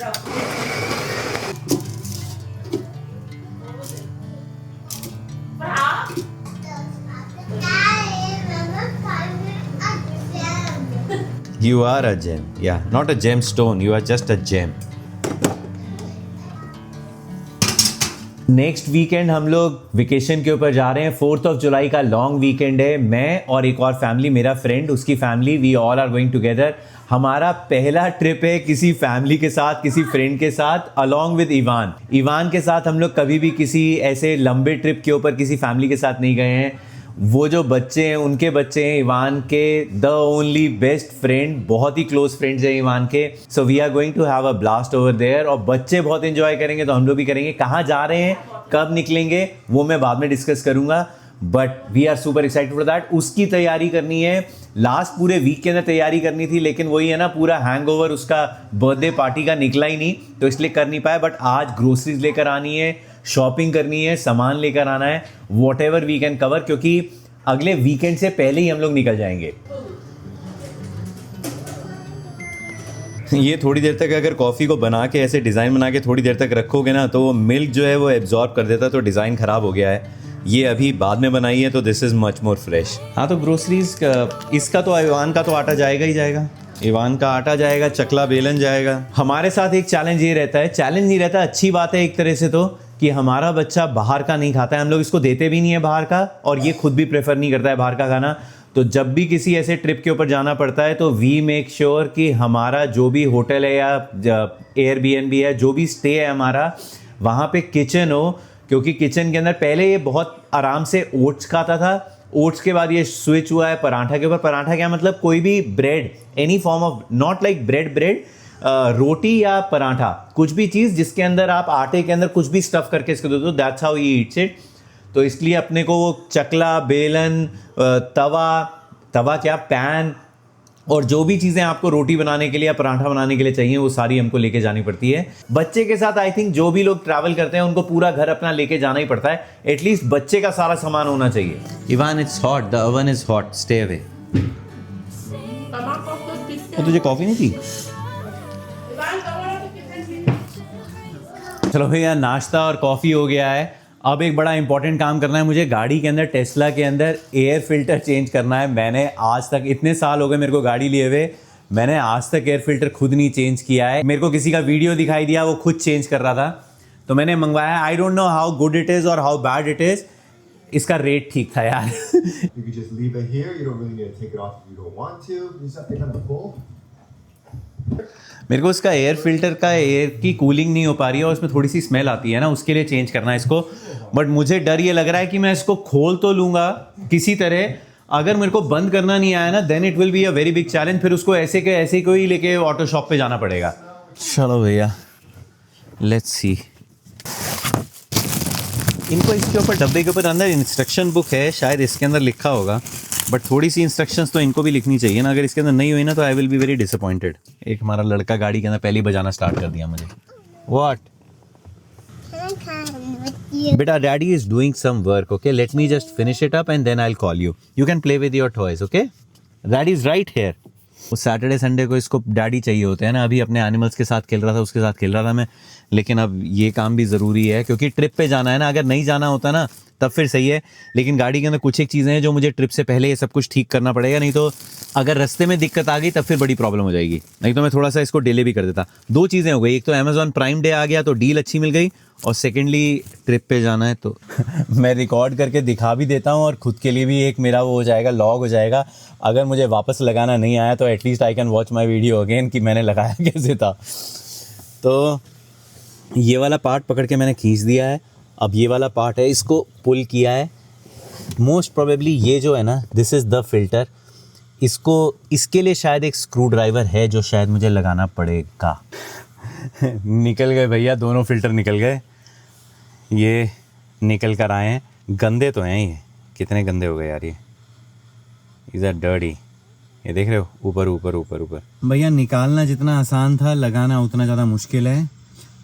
You are a gem. Yeah, not a gemstone. You are just a gem. Next weekend हम लोग vacation के ऊपर जा रहे हैं। 4th of July का लॉन्ग वीकेंड है। मैं और एक और फैमिली, मेरा फ्रेंड, उसकी family, we all are going together. हमारा पहला ट्रिप है किसी फैमिली के साथ, किसी फ्रेंड के साथ, अलॉन्ग विद इवान। इवान के साथ हम लोग कभी भी किसी ऐसे लंबे ट्रिप के ऊपर किसी फैमिली के साथ नहीं गए हैं। वो जो बच्चे हैं, उनके बच्चे हैं इवान के द ओनली बेस्ट फ्रेंड, बहुत ही क्लोज फ्रेंड्स हैं इवान के। So we are going to have a blast over there और बच्चे बहुत एंजॉय करेंगे तो हम लोग भी करेंगे। कहाँ जा रहे हैं, कब निकलेंगे, वो मैं बाद में डिस्कस करूंगा, but we are super excited for that. उसकी तैयारी करनी है, लास्ट पूरे वीक के अंदर तैयारी करनी थी, लेकिन वही है ना, पूरा हैंगओवर उसका बर्थडे पार्टी का निकला ही नहीं, तो इसलिए कर नहीं पाया। बट आज ग्रोसरीज लेकर आनी है, शॉपिंग करनी है, सामान लेकर आना है, whatever we can cover, क्योंकि अगले वीकेंड से पहले ही हम लोग निकल जाएंगे। ये थोड़ी देर तक अगर कॉफ़ी को बना के ऐसे डिज़ाइन बना के थोड़ी देर तक रखोगे ना, तो वो मिल्क जो है वो एब्जॉर्ब कर देता है, तो डिज़ाइन ख़राब हो गया है। ये अभी बाद में बनाई है तो this is much more fresh. हाँ, तो ग्रोसरीज इसका तो इवान का तो आटा जाएगा ही जाएगा, इवान का आटा जाएगा, चकला बेलन जाएगा। हमारे साथ एक चैलेंज ये रहता है, चैलेंज नहीं रहता, अच्छी बात है एक तरह से तो, कि हमारा बच्चा बाहर का नहीं खाता है। हम लोग इसको देते भी नहीं है बाहर का, और ये खुद भी प्रेफर नहीं करता है बाहर का खाना। तो जब भी किसी ऐसे ट्रिप के ऊपर जाना पड़ता है तो वी मेक श्योर कि हमारा जो भी होटल है या एयरबीएनबी है, जो भी स्टे है हमारा, वहाँ पे किचन हो, क्योंकि किचन के अंदर पहले ये बहुत आराम से ओट्स खाता था, ओट्स के बाद ये स्विच हुआ है पराठा के ऊपर। पराठा क्या मतलब, कोई भी bread, any form of, not like bread, रोटी या पराठा, कुछ भी चीज़ जिसके अंदर आप आटे के अंदर कुछ भी स्टफ करके इसको दे दो, that's how he eats it. तो इसलिए अपने को वो चकला, बेलन, तवा क्या, पैन, और जो भी चीज़ें आपको रोटी बनाने के लिए या पराठा बनाने के लिए चाहिए, वो सारी हमको लेके जानी पड़ती है। बच्चे के साथ आई थिंक जो भी लोग ट्रैवल करते हैं उनको पूरा घर अपना लेके जाना ही पड़ता है, एटलीस्ट बच्चे का सारा सामान होना चाहिए। Ivan, it's hot, the oven is hot, stay away. तुझे कॉफी नहीं थी? चलो भैया, नाश्ता और कॉफ़ी हो गया है। अब एक बड़ा इंपॉर्टेंट काम करना है मुझे, गाड़ी के अंदर, टेस्ला के अंदर एयर फिल्टर चेंज करना है। मैंने आज तक, इतने साल हो गए मेरे को गाड़ी लिए हुए, मैंने आज तक एयर फिल्टर खुद नहीं चेंज किया है। मेरे को किसी का वीडियो दिखाई दिया, वो खुद चेंज कर रहा था, तो मैंने मंगवाया। I don't know how good it is और हाउ बैड इट इज़। इसका रेट ठीक था यार। मेरे को इसका एयर फिल्टर का एयर की कूलिंग नहीं हो पा रही है और उसमें थोड़ी सी स्मेल आती है ना, उसके लिए चेंज करना है इसको। बट मुझे डर ये लग रहा है कि मैं इसको खोल तो लूँगा किसी तरह, अगर मेरे को बंद करना नहीं आया ना, then it will be a very big challenge. फिर उसको ऐसे के ऐसे को ही लेके ऑटो शॉप पे जाना पड़ेगा। चलो भैया, लेट्स सी। इनको इसके ऊपर, डब्बे के ऊपर अंदर इंस्ट्रक्शन बुक है, शायद इसके अंदर लिखा होगा, बट थोड़ी सी इंस्ट्रक्शंस तो इनको भी लिखनी चाहिए ना। अगर इसके अंदर नहीं हुई ना तो I will be very disappointed. एक हमारा लड़का गाड़ी के अंदर पहले ही बजाना स्टार्ट कर दिया मुझे। व्हाट बेटा, daddy is doing some work, okay, let me just finish it up and then I will call you, you can play with your toys, okay. Daddy is right here. वो Saturday Sunday को इसको daddy चाहिए होते हैं ना। अभी अपने animals के साथ खेल रहा था, उसके साथ खेल रहा था मैं, लेकिन अब ये काम भी ज़रूरी है क्योंकि ट्रिप पे जाना है ना। अगर नहीं जाना होता ना तब फिर सही है, लेकिन गाड़ी के अंदर कुछ एक चीज़ें हैं जो मुझे ट्रिप से पहले ये सब कुछ ठीक करना पड़ेगा, नहीं तो अगर रास्ते में दिक्कत आ गई तब फिर बड़ी प्रॉब्लम हो जाएगी। नहीं तो मैं थोड़ा सा इसको डिले भी कर देता। दो चीज़ें हो गई, एक तो अमेज़ॉन प्राइम डे आ गया तो डील अच्छी मिल गई, और सेकेंडली ट्रिप पे जाना है तो मैं रिकॉर्ड करके दिखा भी देता हूँ और ख़ुद के लिए भी एक मेरा वो हो जाएगा, लॉग हो जाएगा। अगर मुझे वापस लगाना नहीं आया तो at least I can watch my video again कि मैंने लगाया कैसे था। तो ये वाला पार्ट पकड़ के मैंने खींच दिया है। अब ये वाला पार्ट है, इसको पुल किया है। मोस्ट प्रोबेबली ये जो है ना, दिस इज़ द फिल्टर। इसको, इसके लिए शायद एक स्क्रू ड्राइवर है जो शायद मुझे लगाना पड़ेगा। निकल गए भैया, दोनों फिल्टर निकल गए। ये निकल कर आए हैं। गंदे तो हैं ये, कितने गंदे हो गए यार ये। Is are dirty. ये देख रहे हो, ऊपर ऊपर ऊपर ऊपर। भैया निकालना जितना आसान था, लगाना उतना ज़्यादा मुश्किल है।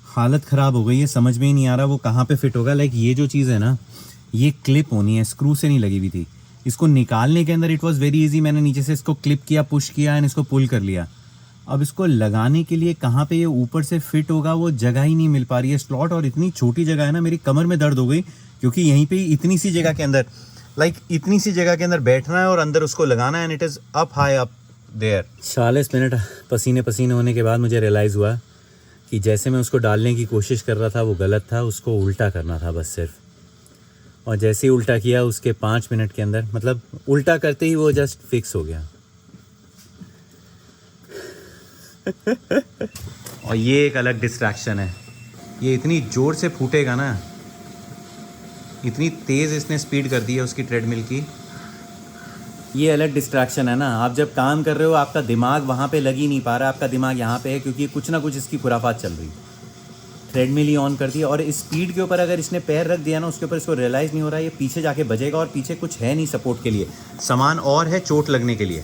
हालत ख़राब हो गई है, समझ में ही नहीं आ रहा वो कहाँ पे फिट होगा। लाइक ये जो चीज़ है ना, ये क्लिप होनी है, स्क्रू से नहीं लगी हुई थी। इसको निकालने के अंदर इट वाज वेरी इजी, मैंने नीचे से इसको क्लिप किया, पुश किया एंड इसको पुल कर लिया। अब इसको लगाने के लिए कहाँ पे ये ऊपर से फिट होगा वो जगह ही नहीं मिल पा रही है स्लॉट, और इतनी छोटी जगह है ना, मेरी कमर में दर्द हो गई क्योंकि यहीं पे इतनी सी जगह के अंदर इतनी सी जगह के अंदर बैठना है और अंदर उसको लगाना है, and it is up high up there. 40 minute पसीने पसीने होने के बाद मुझे रियलाइज़ हुआ कि जैसे मैं उसको डालने की कोशिश कर रहा था वो गलत था, उसको उल्टा करना था बस सिर्फ। और जैसे ही उल्टा किया उसके 5 मिनट के अंदर, मतलब उल्टा करते ही वो जस्ट फिक्स हो गया। और ये एक अलग डिस्ट्रैक्शन है, ये इतनी ज़ोर से फूटेगा ना, इतनी तेज़ इसने स्पीड कर दी है उसकी ट्रेडमिल की। ये अलग डिस्ट्रैक्शन है ना, आप जब काम कर रहे हो आपका दिमाग वहाँ पे लग ही नहीं पा रहा, आपका दिमाग यहाँ पे है क्योंकि कुछ ना कुछ इसकी खुराफात चल रही। ट्रेडमिल ही ऑन कर दी और इस स्पीड के ऊपर अगर इसने पैर रख दिया ना उसके ऊपर, इसको रियलाइज़ नहीं हो रहा है ये पीछे जाके बजेगा, और पीछे कुछ है नहीं सपोर्ट के लिए, सामान और है चोट लगने के लिए,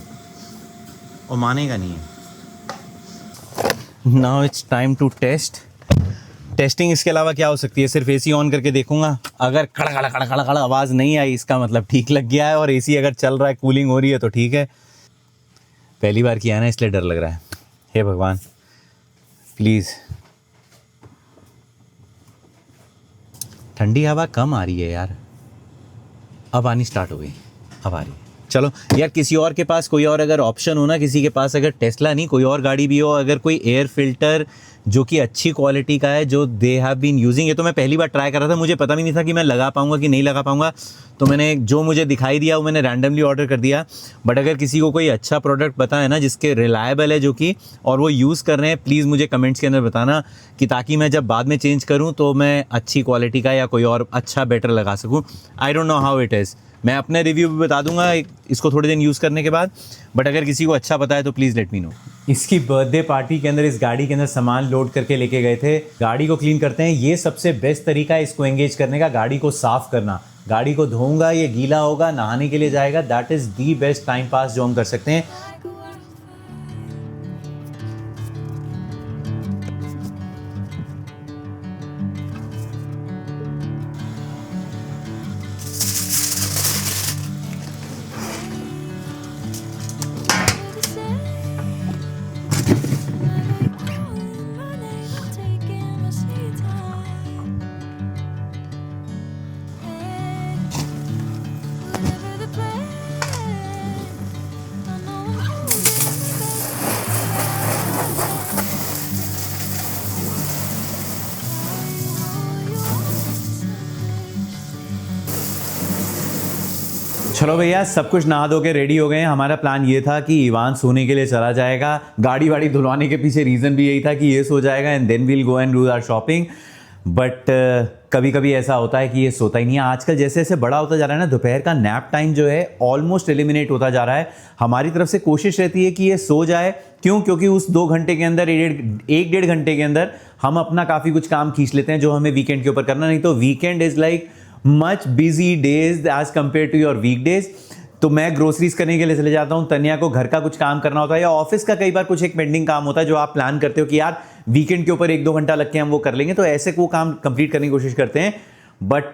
और मानेगा नहीं है। Now it's time to test. Testing इसके अलावा क्या हो सकती है, सिर्फ एसी ऑन करके देखूंगा, अगर खड़ा खड़ा खड़ा खड़ा खड़ा आवाज़ नहीं आई इसका मतलब ठीक लग गया है, और एसी अगर चल रहा है, कूलिंग हो रही है तो ठीक है। पहली बार किया है ना इसलिए डर लग रहा है। हे भगवान प्लीज़। ठंडी हवा कम आ रही है यार, अब आनी स्टार्ट हो गई, अब आ रही है। चलो यार, किसी और के पास कोई और अगर ऑप्शन हो ना, किसी के पास अगर टेस्ला नहीं कोई और गाड़ी भी हो, अगर कोई एयर फिल्टर जो कि अच्छी क्वालिटी का है, जो दे हैव बीन यूजिंग, ये तो मैं पहली बार ट्राई कर रहा था, मुझे पता भी नहीं था कि मैं लगा पाऊंगा कि नहीं लगा पाऊंगा, तो मैंने जो मुझे दिखाई दिया वो मैंने रैंडमली ऑर्डर कर दिया। बट अगर किसी को कोई अच्छा प्रोडक्ट पता है ना जिसके रिलायबल है जो कि, और वो यूज़ कर रहे हैं, प्लीज़ मुझे कमेंट्स के अंदर बताना, कि ताकि मैं जब बाद में चेंज करूँ तो मैं अच्छी क्वालिटी का या कोई और अच्छा बेटर लगा सकूँ। I don't know how it is, मैं अपने रिव्यू भी बता दूंगा इसको थोड़े दिन यूज़ करने के बाद, बट अगर किसी को अच्छा पता है तो प्लीज़ लेट मी नो। इसकी बर्थडे पार्टी के अंदर इस गाड़ी के अंदर सामान लोड करके लेके गए थे। गाड़ी को क्लीन करते हैं, ये सबसे बेस्ट तरीका है इसको एंगेज करने का, गाड़ी को साफ़ करना। गाड़ी को धोऊंगा, ये गीला होगा, नहाने के लिए जाएगा, that is the best time pass जो हम कर सकते हैं। चलो भैया, सब कुछ नहा धो के रेडी हो गए हैं। हमारा प्लान ये था कि इवान सोने के लिए चला जाएगा, गाड़ी वाड़ी धुलवाने के पीछे रीज़न भी यही था कि ये सो जाएगा and then we'll go and do our shopping. But कभी कभी ऐसा होता है कि ये सोता ही नहीं है। आजकल जैसे जैसे बड़ा होता जा रहा है ना, दोपहर का नैप टाइम जो है ऑलमोस्ट एलिमिनेट होता जा रहा है। हमारी तरफ से कोशिश रहती है कि ये सो जाए, क्यों? क्योंकि उस 2 घंटे के अंदर, 1-1.5 घंटे के अंदर हम अपना काफ़ी कुछ काम खींच लेते हैं जो हमें वीकेंड के ऊपर करना। नहीं तो weekend is like much busy days as compare to your weekdays. तो मैं ग्रोसरीज करने के लिए चले जाता हूँ, तन्या को घर का कुछ काम करना होता है, या ऑफिस का कई बार कुछ एक पेंडिंग काम होता है जो आप प्लान करते हो कि यार वीकेंड के ऊपर 1-2 घंटा लग के हम वो कर लेंगे, तो ऐसे वो काम कंप्लीट करने की कोशिश करते हैं। बट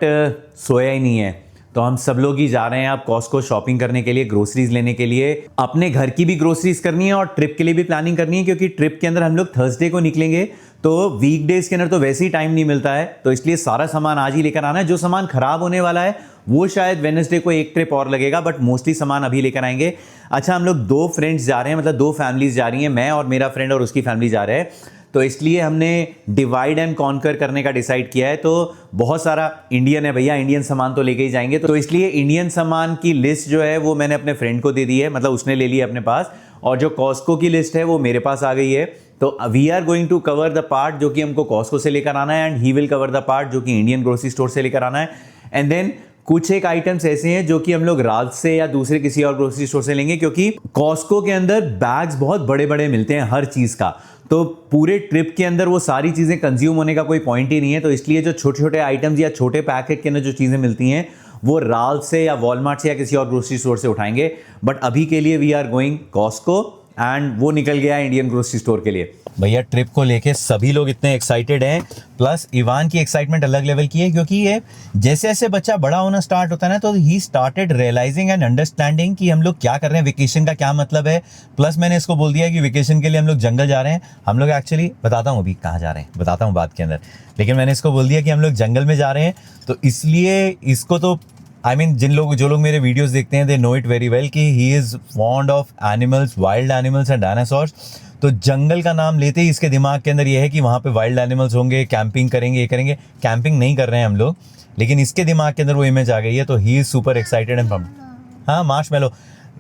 सोया ही नहीं है, तो हम सब लोग ही जा रहे हैं अब कॉस्को शॉपिंग करने के लिए, ग्रोसरीज लेने के लिए। अपने घर की भी ग्रोसरीज करनी है और ट्रिप के लिए भी प्लानिंग करनी है, क्योंकि ट्रिप के अंदर हम लोग थर्सडे को निकलेंगे, तो वीकडेज के अंदर तो वैसे ही टाइम नहीं मिलता है, तो इसलिए सारा सामान आज ही लेकर आना है। जो सामान खराब होने वाला है वो शायद वेडनेसडे को एक ट्रिप और लगेगा, बट मोस्टली सामान अभी लेकर आएंगे। अच्छा, हम लोग 2 फ्रेंड्स जा रहे हैं, मतलब 2 फैमिलीज जा रही हैं, मैं और मेरा फ्रेंड और उसकी फैमिली जा रहे हैं, तो इसलिए हमने डिवाइड एंड कॉन्कर करने का डिसाइड किया है। तो बहुत सारा इंडियन है भैया, इंडियन सामान तो लेके ही जाएंगे, तो इसलिए इंडियन सामान की लिस्ट जो है वो मैंने अपने फ्रेंड को दे दी है, मतलब उसने ले ली है अपने पास, और जो कॉस्को की लिस्ट है वो मेरे पास आ गई है। तो we are going to cover the part जो कि हमको कॉस्को से लेकर आना है, and he will cover the part जो कि इंडियन ग्रोसरी स्टोर से लेकर आना है। एंड देन कुछ एक आइटम्स ऐसे हैं जो कि हम लोग राज से या दूसरे किसी और ग्रोसरी स्टोर से लेंगे, क्योंकि कॉस्को के अंदर बैग्स बहुत बड़े बड़े मिलते हैं हर चीज़ का, तो पूरे ट्रिप के अंदर वो सारी चीज़ें कंज्यूम होने का कोई पॉइंट ही नहीं है। तो इसलिए जो छोटे छोटे आइटम्स या छोटे पैकेट के अंदर जो चीज़ें मिलती हैं वो राल से या वॉलमार्ट से या किसी और ग्रोसरी स्टोर से उठाएंगे। बट अभी के लिए we are going Costco and वो निकल गया इंडियन ग्रोसरी स्टोर के लिए। भैया ट्रिप को लेके सभी लोग इतने एक्साइटेड हैं, प्लस इवान की एक्साइटमेंट अलग लेवल की है, क्योंकि ये जैसे जैसे बच्चा बड़ा होना स्टार्ट होता है ना, तो he started realizing and understanding कि हम लोग क्या कर रहे हैं, वेकेशन का क्या मतलब है। प्लस मैंने इसको बोल दिया कि वेकेशन के लिए हम लोग जंगल जा रहे हैं। हम लोग एक्चुअली बताता हूँ अभी कहाँ जा रहे हैं, बताता हूँ बात के अंदर, लेकिन मैंने इसको बोल दिया कि हम लोग जंगल में जा रहे हैं, तो इसलिए इसको तो आई मीन जो लोग मेरे वीडियोस देखते हैं they know it very well कि he is fond of animals, wild animals and dinosaurs. तो जंगल का नाम लेते ही इसके दिमाग के अंदर ये है कि वहाँ पे वाइल्ड एनिमल्स होंगे, कैंपिंग करेंगे, ये करेंगे। कैंपिंग नहीं कर रहे हैं हम लोग, लेकिन इसके दिमाग के अंदर वो इमेज आ गई है, तो he is super excited and pumped. हाँ, मार्शमैलो,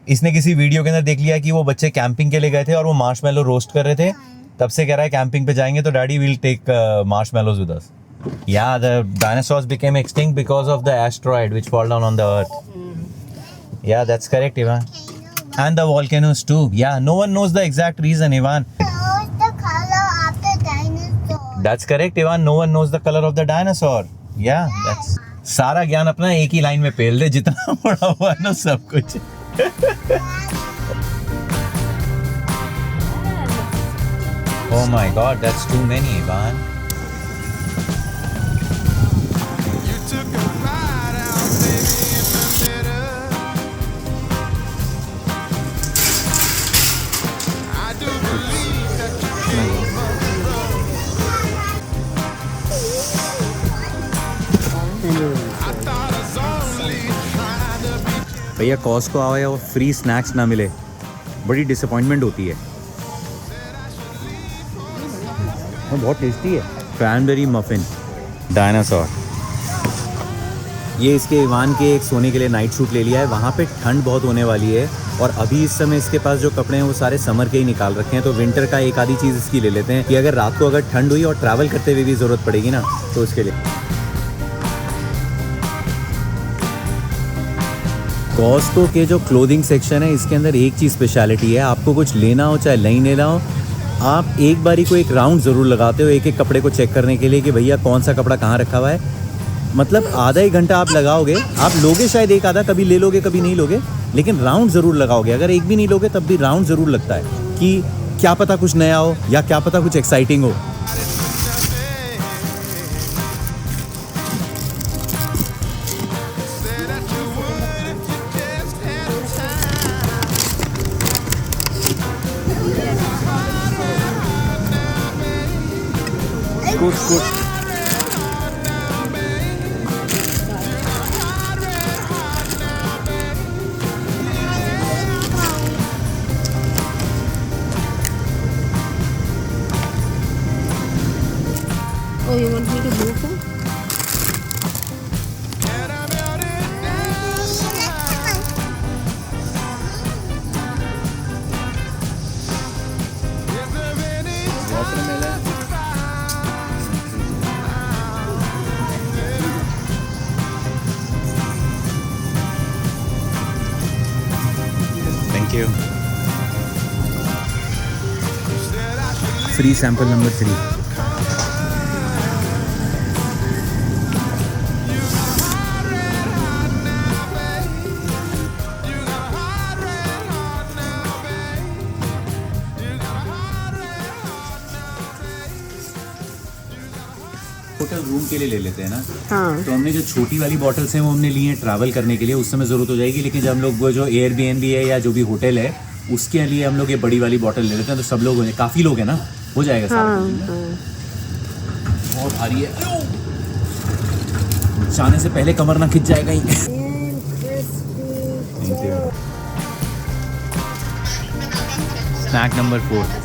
इसने किसी वीडियो के अंदर देख लिया कि वो बच्चे कैंपिंग के लिए गए थे और वो मार्शमैलो रोस्ट कर रहे थे, तब से कह रहा है कैंपिंग पे जाएंगे तो daddy will take marshmallows with us. Yeah, the dinosaurs became extinct because of the asteroid which fall down on the earth. Yeah, that's correct, Ivan. And the volcanoes too. Yeah, no one knows the exact reason, Ivan. What's the color of the dinosaur? That's correct, Ivan. No one knows the color of the dinosaur. Yeah, that's सारा ज्ञान अपना एक ही line में पेल दे, जितना बड़ा हुआ ना सब कुछ। Oh my God, that's too many, Ivan. भैया कॉस्को आया और फ्री स्नैक्स ना मिले, बड़ी डिसअपॉइंटमेंट होती है। और बहुत टेस्टी है। Cranberry muffin dinosaur. ये इसके इवान के एक सोने के लिए नाइट सूट ले लिया है। वहाँ पे ठंड बहुत होने वाली है और अभी इस समय इसके पास जो कपड़े हैं वो सारे समर के ही निकाल रखे हैं, तो विंटर का एक आधी चीज़ इसकी ले लेते हैं कि अगर रात को अगर ठंड हुई और ट्रैवल करते हुए भी ज़रूरत पड़ेगी ना, तो उसके लिए। कॉस्को के जो क्लोथिंग सेक्शन है इसके अंदर एक चीज़ स्पेशलिटी है, आपको कुछ लेना हो चाहे नहीं लेना हो, आप एक बारी को एक राउंड ज़रूर लगाते हो एक एक कपड़े को चेक करने के लिए कि भैया कौन सा कपड़ा कहाँ रखा हुआ है। मतलब आधा एक घंटा आप लगाओगे, आप लोगे शायद एक आधा, कभी ले लोगे कभी नहीं लोगे, लेकिन राउंड ज़रूर लगाओगे। अगर एक भी नहीं लोगे तब भी राउंड ज़रूर लगता है कि क्या पता कुछ नया हो या क्या पता कुछ एक्साइटिंग हो। Good. Oh, you want me to move them? Thank you. Free sample number 3. Hotel room के लिए ले लेते हैं ना। हाँ। तो हमने जो छोटी वाली बॉटल्स हैं वो हमने ली हैं ट्रैवल करने के लिए, उस समय ज़रूरत हो जाएगी, लेकिन जब हम लोग वो जो एयरबीएनबी है या जो भी होटल है उसके लिए हम लोग ये बड़ी वाली बॉटल ले लेते हैं, तो सब लोग हो जाए, काफ़ी लोग हैं ना, हो जाएगा सारा। बहुत भारी है, जाने से पहले कमर ना खिंच जाएगा ही। Snack number 4।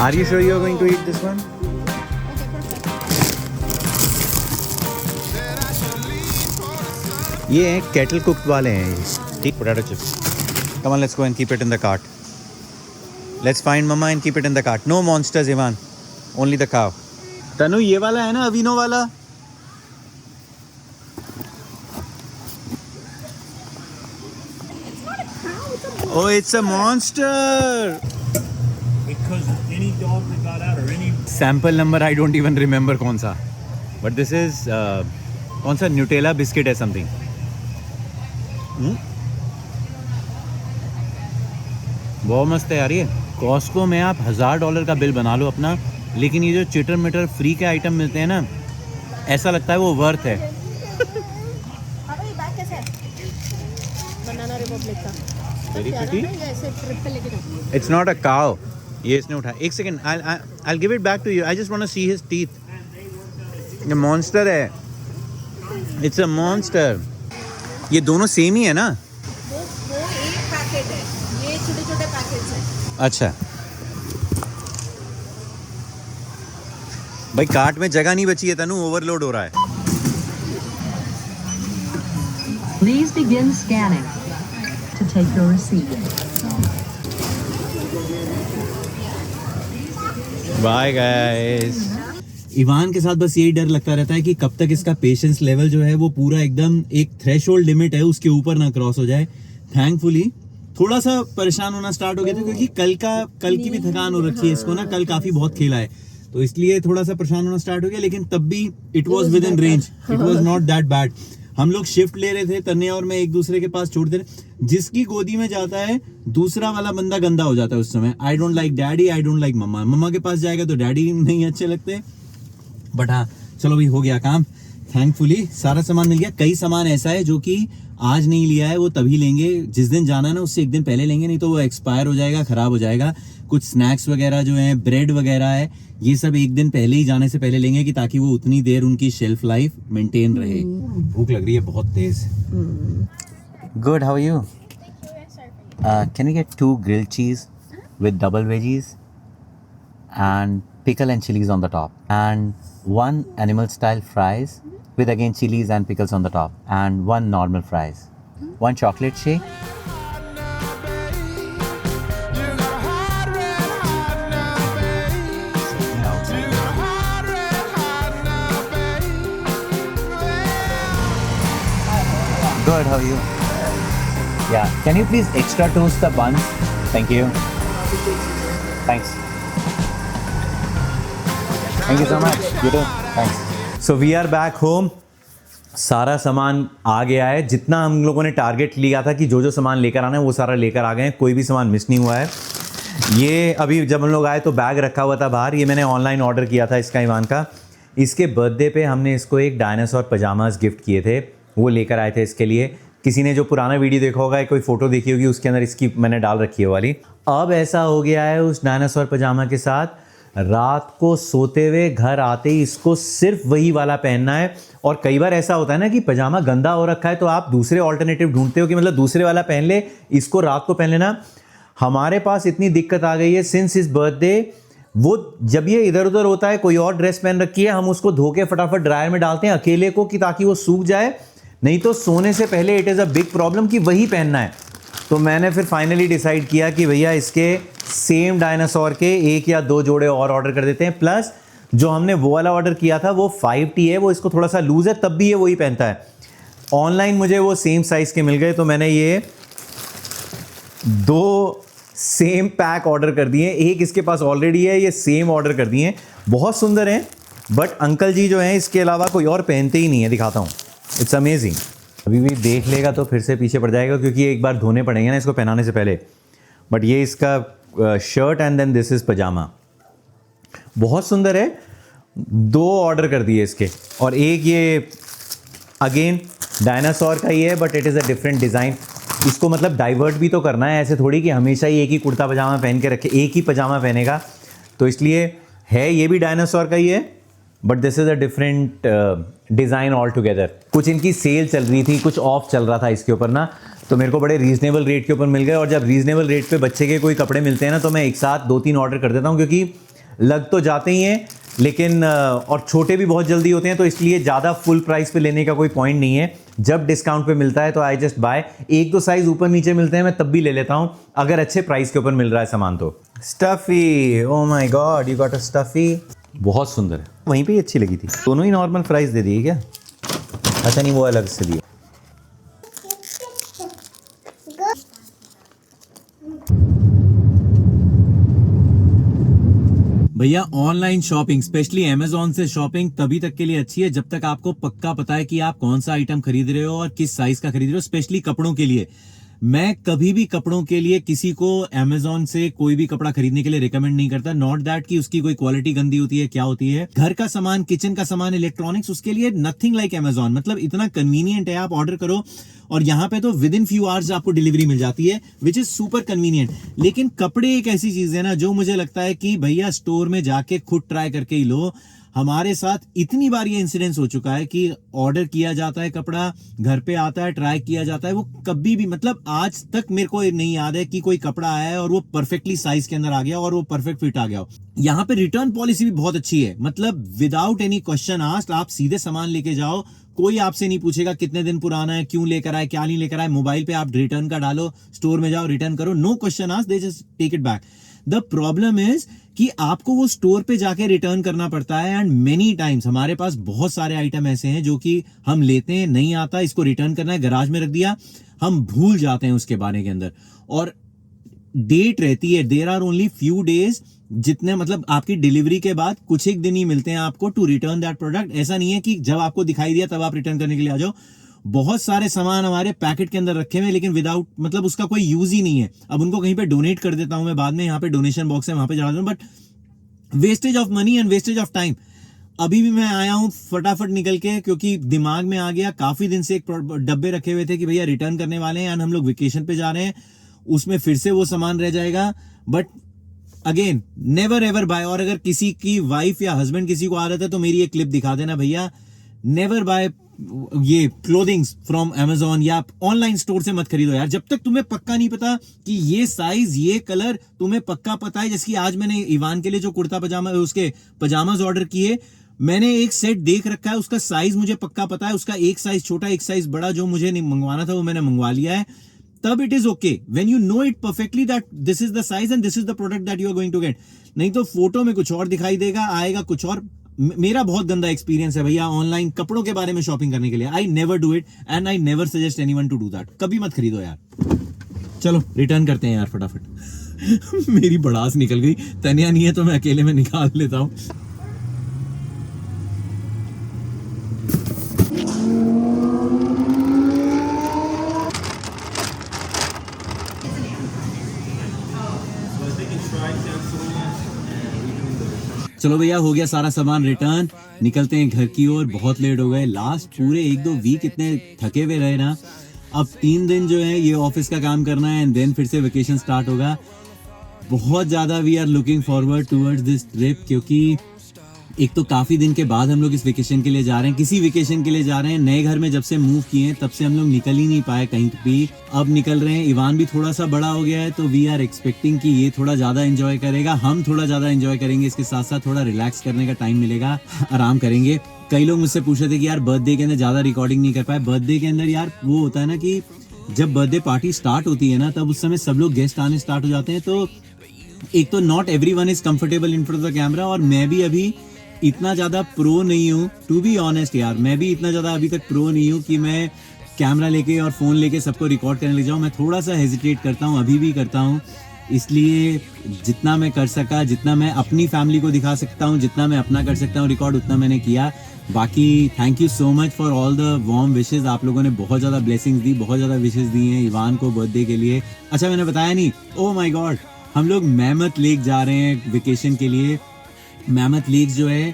Are you sure you are going to eat this one? ये हैं केटल कुक्ड वाले हैं ये, ठीक, potato chips. Come on, let's go and keep it in the cart. Let's find Mama and keep it in the cart. No monsters, Ivan. Only the cow. तनु ये वाला है ना अविनो वाला? Oh, it's a monster. Because any dog that got out or any Sample number I don't even remember कौन सा. But this is कौन सा Nutella biscuit है something. बहुत मस्त है यार ये. कॉस्को में आप $1000 का बिल बना लो अपना, लेकिन ये जो चिटर मिटर फ्री के आइटम मिलते हैं ना, ऐसा लगता है वो वर्थ है. पापा ये बैग कैसा है? बनाना रिपब्लिक का। Very प्यारा pretty. है, ये ऐसे ट्रिप पे लेके जाओ। It's not a cow. ये इसने उठाया. एक second, I'll give it back to you. I just want to see his teeth. ये monster है. It's a monster. ये दोनों सेम ही है ना? वो एक पैकेट है, ये छोटे-छोटे पैकेट्स हैं। अच्छा भाई, कार्ट में जगह नहीं बची है तनु, ओवरलोड हो रहा है. Please begin scanning to take your receipt. Bye guys. Evan के साथ बस यही डर लगता रहता है कि कब तक इसका पेशेंस लेवल जो है वो पूरा एकदम एक थ्रेशोल्ड लिमिट है उसके ऊपर ना क्रॉस हो जाए. थैंकफुली थोड़ा सा परेशान होना स्टार्ट हो गया था क्योंकि कल की भी थकान हो रखी है इसको ना. कल काफी बहुत खेला है तो इसलिए थोड़ा सा परेशान होना स्टार्ट हो गया, लेकिन तब भी it was with in range. It was not that bad. हम लोग शिफ्ट ले रहे थे, तन्या और मैं एक दूसरे के पास छोड़ते रहे. जिसकी गोदी में जाता है दूसरा वाला बंदा गंदा हो जाता है उस समय. I don't like daddy, I don't like mumma. मम्मा के पास जाएगा तो डैडी नहीं अच्छे लगते. बट हाँ चलो भाई, हो गया काम. थैंकफुली सारा सामान मिल गया. कई सामान ऐसा है जो कि आज नहीं लिया है, वो तभी लेंगे जिस दिन जाना है ना, उससे एक दिन पहले लेंगे, नहीं तो वो एक्सपायर हो जाएगा, खराब हो जाएगा. कुछ स्नैक्स वगैरह जो हैं, ब्रेड वगैरह है, ये सब एक दिन पहले ही जाने से पहले लेंगे कि ताकि वो उतनी देर उनकी शेल्फ लाइफ मेंटेन रहे. भूख लग रही है बहुत तेज. Good, how are you? Can you get 2 grilled cheese with double veggies and pickle and chilies on the top, and 1 animal style fries with again chilies and pickles on the top, and 1 normal fries, 1 chocolate shake. Good, how are you? Yeah, can you please extra toast the buns? Thank you. Thanks. Thank you so much. You too. Thanks. So we are back home. सारा सामान आ गया है. जितना हम लोगों ने target लिया था कि जो जो सामान लेकर आना है वो सारा लेकर आ गए हैं. कोई भी सामान मिस नहीं हुआ है. ये अभी जब हम लोग आए तो बैग रखा हुआ था बाहर. ये मैंने ऑनलाइन ऑर्डर किया था इसका, इवान का. इसके बर्थडे पे हमने इसको एक डायनासोर पजामाज गिफ्ट किए थे, वो लेकर आए थे इसके लिए. किसी ने जो पुराना वीडियो देखा होगा, कोई फ़ोटो देखी होगी, उसके अंदर इसकी मैंने डाल रखी है वाली. अब ऐसा हो गया है उस डायनासोर पजामा के साथ, रात को सोते हुए घर आते ही इसको सिर्फ वही वाला पहनना है. और कई बार ऐसा होता है ना कि पजामा गंदा हो रखा है तो आप दूसरे ऑल्टरनेटिव ढूंढते हो कि मतलब दूसरे वाला पहन ले, इसको रात को पहन लेना. हमारे पास इतनी दिक्कत आ गई है सिंस इस बर्थडे. वो जब ये इधर उधर होता है, कोई और ड्रेस पहन रखी है, हम उसको धो के फटाफट ड्रायर में डालते हैं अकेले को कि ताकि वो सूख जाए. नहीं तो सोने से पहले it is a big problem कि वही पहनना है. तो मैंने फिर फाइनली डिसाइड किया कि भैया इसके सेम डायनासोर के 1 या 2 जोड़े और ऑर्डर कर देते हैं. प्लस जो हमने वो वाला ऑर्डर किया था वो 5T है, वो इसको थोड़ा सा लूज़ है, तब भी ये वही पहनता है. ऑनलाइन मुझे वो सेम साइज़ के मिल गए तो मैंने ये 2 सेम पैक ऑर्डर कर दिए. एक इसके पास ऑलरेडी है, ये सेम ऑर्डर कर दिए. बहुत सुंदर हैं, बट अंकल जी जो हैं इसके अलावा कोई और पहनते ही नहीं है. दिखाता हूँ, इट्स अमेजिंग. अभी भी देख लेगा तो फिर से पीछे पड़ जाएगा क्योंकि एक बार धोने पड़ेंगे ना इसको पहनाने से पहले. बट ये इसका shirt and then this is pyjama. बहुत सुंदर है. 2 ऑर्डर कर दिए इसके, और एक ये अगेन डायनासोर का ही है but it is a different design. इसको मतलब डाइवर्ट भी तो करना है, ऐसे थोड़ी कि हमेशा ही एक ही कुर्ता पजामा पहन के रखे, एक ही पजामा पहनेगा. तो इसलिए है ये भी डायनासोर का ही है but this is a different design all together. कुछ इनकी सेल चल रही थी, कुछ ऑफ चल रहा था इसके ऊपर ना, तो मेरे को बड़े रीज़नेबल रेट के ऊपर मिल गए. और जब रीज़नेबल रेट पे बच्चे के कोई कपड़े मिलते हैं ना तो मैं एक साथ 2-3 ऑर्डर कर देता हूँ क्योंकि लग तो जाते ही हैं लेकिन और छोटे भी बहुत जल्दी होते हैं, तो इसलिए ज़्यादा फुल प्राइस पे लेने का कोई पॉइंट नहीं है. जब डिस्काउंट पे मिलता है तो आई जस्ट बाय. 1-2 साइज़ ऊपर नीचे मिलते हैं मैं तब भी ले लेता हूँ अगर अच्छे प्राइस के ऊपर मिल रहा है सामान. तो stuffy, oh my God, you got a stuffy. बहुत सुंदर है, वहीं पे ही अच्छी लगी थी। दोनों ही नॉर्मल प्राइस दे दिए क्या? अच्छा नहीं, वो अलग से दिए। भैया ऑनलाइन शॉपिंग स्पेशली अमेजोन से शॉपिंग तभी तक के लिए अच्छी है जब तक आपको पक्का पता है कि आप कौन सा आइटम खरीद रहे हो और किस साइज का खरीद रहे हो। स्पेशली कपड़ों के लिए मैं कभी भी कपड़ों के लिए किसी को अमेजोन से कोई भी कपड़ा खरीदने के लिए रिकमेंड नहीं करता। नॉट दैट कि उसकी कोई क्वालिटी गंदी होती है, क्या होती है। घर का सामान, किचन का सामान, इलेक्ट्रॉनिक्स, उसके लिए नथिंग लाइक अमेजोन। मतलब इतना कन्वीनियंट है, आप ऑर्डर करो और यहाँ पे तो विद इन फ्यू आवर्स आपको डिलीवरी मिल जाती है, विच इज सुपर कन्वीनियंट। लेकिन कपड़े एक ऐसी चीज है ना जो मुझे लगता है कि भैया स्टोर में जाके खुद ट्राई करके ही लो। हमारे साथ इतनी बार ये इंसिडेंस हो चुका है कि ऑर्डर किया जाता है कपड़ा, घर पे आता है, ट्राई किया जाता है, वो कभी भी, मतलब आज तक मेरे को नहीं याद है कि कोई कपड़ा आया है और वो परफेक्टली साइज के अंदर आ गया और वो परफेक्ट फिट आ गया हो। यहाँ पे रिटर्न पॉलिसी भी बहुत अच्छी है, मतलब विदाउट एनी क्वेश्चन आस्क्ड आप सीधे सामान लेके जाओ, कोई आपसे नहीं पूछेगा कितने दिन पुराना है, क्यों लेकर आए, क्या नहीं लेकर आए। मोबाइल पे आप रिटर्न का डालो, स्टोर में जाओ, रिटर्न करो, no question asked, they just take it back. The problem is कि आपको वो स्टोर पे जाके रिटर्न करना पड़ता है। एंड मेनी टाइम्स हमारे पास बहुत सारे आइटम ऐसे हैं जो कि हम लेते हैं, नहीं आता, इसको रिटर्न करना है, गैराज में रख दिया, हम भूल जाते हैं उसके बारे के अंदर। और डेट रहती है, there are only few days, जितने मतलब आपकी डिलीवरी के बाद कुछ एक दिन ही मिलते हैं आपको टू रिटर्न दैट प्रोडक्ट। ऐसा नहीं है कि जब आपको दिखाई दिया तब आप रिटर्न करने के लिए आ जाओ। बहुत सारे सामान हमारे पैकेट के अंदर रखे हुए लेकिन विदाउट, मतलब उसका कोई यूज ही नहीं है। अब उनको कहीं पे डोनेट कर देता हूं मैं, बाद में यहाँ पे डोनेशन बॉक्स है, वहां पे चला दूं, but wastage of money and wastage of time. अभी भी मैं आया हूं फटाफट निकल के, क्योंकि दिमाग में आ गया, काफी दिन से एक डब्बे रखे हुए थे कि भैया रिटर्न करने वाले हैं एंड हम लोग वेकेशन पे जा रहे हैं, उसमें फिर से वो सामान रह जाएगा। But again never ever buy. और अगर किसी की वाइफ या हस्बैंड किसी को आदत है तो मेरी एक क्लिप दिखा देना भैया, नेवर बाय ये क्लोथिंग्स फ्रॉम अमेजोन या ऑनलाइन स्टोर से मत खरीदो यार, जब तक तुम्हें पक्का नहीं पता कि ये साइज, ये कलर तुम्हें पक्का पता है। जैसे कि आज मैंने इवान के लिए जो कुर्ता पजामा, उसके पजामाज ऑर्डर किए, मैंने एक सेट देख रखा है, उसका साइज मुझे पक्का पता है, उसका एक साइज छोटा एक साइज बड़ा जो मुझे नहीं मंगवाना था वो मैंने मंगवा लिया है। तब it is okay when you know it perfectly that this is the size and this is the product that you are going to get. नहीं तो फोटो में कुछ और दिखाई देगा, आएगा कुछ और। मेरा बहुत गंदा एक्सपीरियंस है भैया ऑनलाइन कपड़ों के बारे में शॉपिंग करने के लिए। I never do it and I never suggest anyone to do that. कभी मत खरीदो यार। चलो रिटर्न करते हैं यार फटाफट। मेरी बड़ास निकल गई, तनिया नहीं है तो मैं अकेले में निकाल लेता हूं। चलो भैया हो गया सारा सामान रिटर्न, निकलते हैं घर की ओर। बहुत लेट हो गए, लास्ट पूरे 1-2 वीक इतने थके हुए रहे ना। अब 3 दिन जो है ये ऑफिस का काम करना है एंड देन फिर से वेकेशन स्टार्ट होगा। बहुत ज्यादा we are looking forward towards this trip, क्योंकि एक तो काफी दिन के बाद हम लोग इस वेकेशन के लिए जा रहे हैं, किसी वेकेशन के लिए जा रहे हैं। नए घर में जब से मूव किए हैं तब से हम लोग निकल ही नहीं पाए कहीं भी, अब निकल रहे हैं। इवान भी थोड़ा सा बड़ा हो गया है तो वी आर एक्सपेक्टिंग कि ये थोड़ा ज्यादा एंजॉय करेगा, हम थोड़ा ज्यादा एंजॉय करेंगे, इसके साथ साथ थोड़ा रिलैक्स करने का टाइम मिलेगा, आराम करेंगे। कई लोग मुझसे पूछ रहे थे कि यार बर्थडे के अंदर ज्यादा रिकॉर्डिंग नहीं कर पाए। बर्थडे के अंदर यार वो होता है ना कि जब बर्थडे पार्टी स्टार्ट होती है ना तब उस समय सब लोग गेस्ट आने स्टार्ट हो जाते हैं, तो एक तो not everyone is comfortable in front of the camera. और मैं भी अभी इतना ज्यादा प्रो नहीं हूँ, टू बी ऑनेस्ट यार, मैं भी इतना ज्यादा अभी तक प्रो नहीं हूँ कि मैं कैमरा लेके और फोन लेके सबको रिकॉर्ड करने लग जाऊँ। मैं थोड़ा सा हेजिटेट करता हूँ, अभी भी करता हूँ। इसलिए जितना मैं कर सका, जितना मैं अपनी फैमिली को दिखा सकता हूँ, जितना मैं अपना कर सकता हूँ रिकॉर्ड, उतना मैंने किया। बाकी thank you so much for all the warm wishes. आप लोगों ने बहुत ज़्यादा ब्लेसिंग्स दी, बहुत ज़्यादा विशेज दी हैं इवान को बर्थडे के लिए। अच्छा मैंने बताया नहीं, ओह माय गॉड, हम लोग मैमथ लेक जा रहे हैं वेकेशन के लिए। मैमथ लेक जो है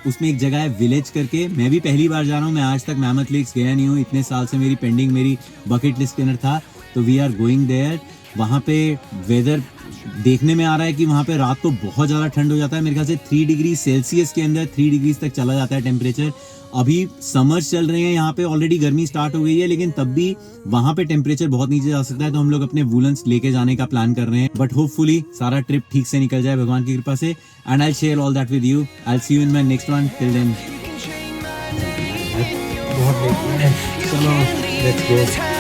उसमें एक जगह है विलेज करके, मैं भी पहली बार जा रहा हूँ। मैं आज तक मैमथ लेक्स गया नहीं हूँ, इतने साल से मेरी पेंडिंग, मेरी बकेट लिस्ट के अंदर था, तो वी आर गोइंग देयर। वहाँ पे वेदर देखने में आ रहा है कि वहाँ पे रात को बहुत ज़्यादा ठंड हो जाता है, मेरे ख्याल से 3 डिग्री सेल्सियस के अंदर 3 डिग्री तक चला जाता है टेम्परेचर। अभी समर्स चल रहे हैं, यहाँ पे ऑलरेडी गर्मी स्टार्ट हो गई है, लेकिन तब भी वहाँ पे टेम्परेचर बहुत नीचे जा सकता है, तो हम लोग अपने वूलन्स लेके जाने का प्लान कर रहे हैं। बट होपफुली सारा ट्रिप ठीक से निकल जाए भगवान की कृपा से, and I share all that with you. I see you in my next one, till then. बहुत चलो लेट्स गो।